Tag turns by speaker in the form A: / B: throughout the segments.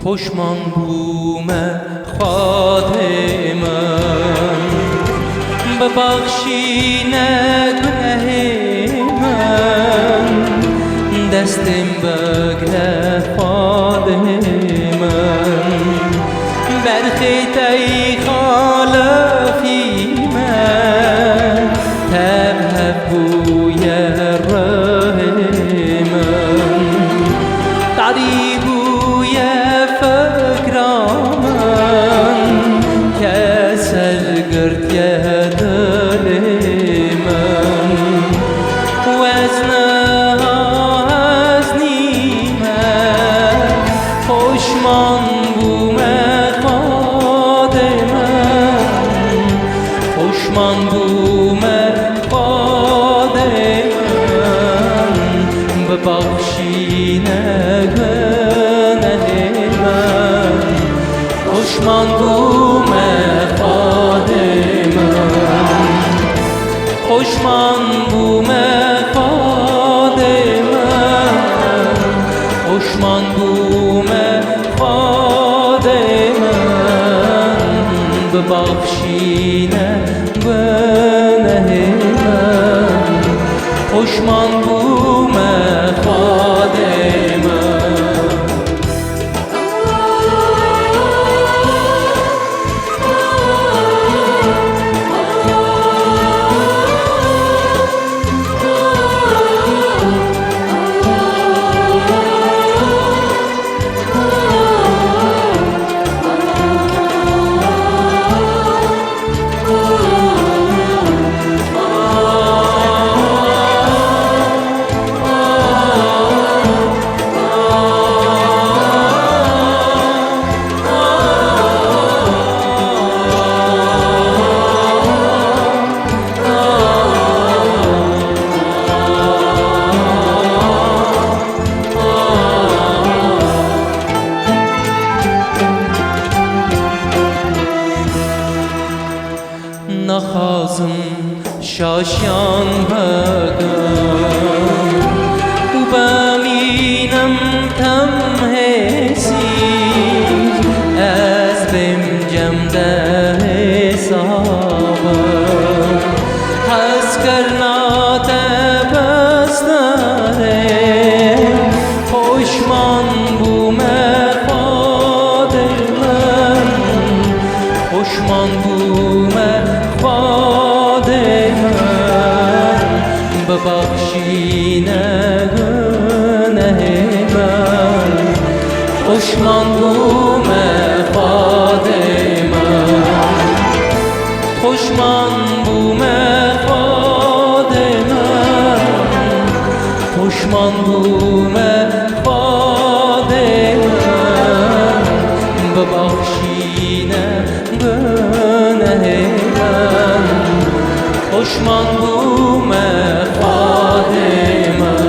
A: پشمان بومه خواده من ببخشی نگنه من دستم بگره خواده من برخیت ای خالفی من تبهب بوی ره من تعدی بوی فکرامن که سرگرد یه دل من وزنه از نیمه خوشمان بومه خواده من خوشمان بومه خواده من ببخشی نگنه من خوشمان بومه خواده من خوشمان بومه خواده من خوشمان بومه خواده من ببخشی نگنه من خوشمان بومه خواده من نخوازم شاشان بگم و بمینم تم حسی از بیم جمده حسابم حس کرنا تبس داره خوشمان بومه خواده من خوشمان بومه خواده من ببخشی نگنه من خوشمان بومه خواده من خوشمان بومه خواده من خوشمان بومه خواده من ببخشی نگنه من خوشمان بومه خواده من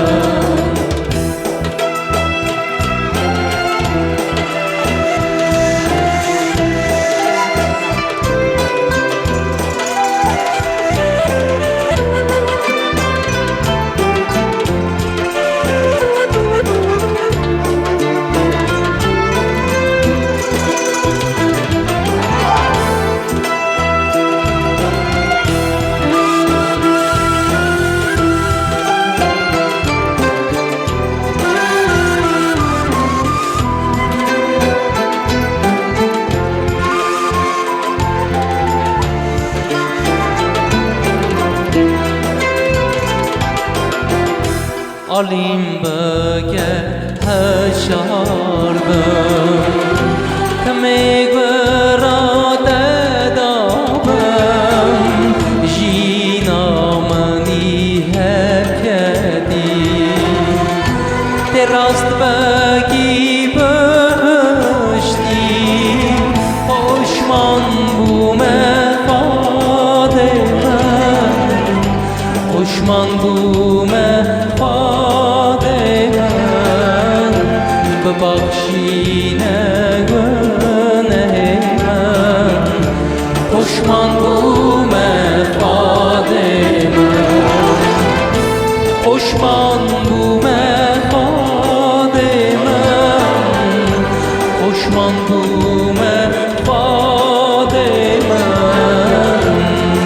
A: علیم بگه هشاردم که میگوراده دابم جینا منی هکدی تراست بگی بهشتی خوشمان بومه خواده من خوشمان بومه خواده من ببخشی نگنه من خوشمان بومه خواده من خوشمان بومه خواده من خوشمان پشمان بومه فاطمه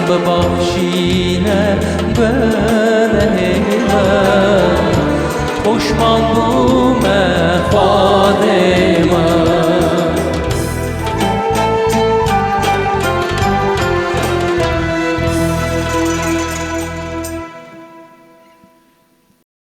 A: ببخشینه بنهیمه پشمان بومه فاطمه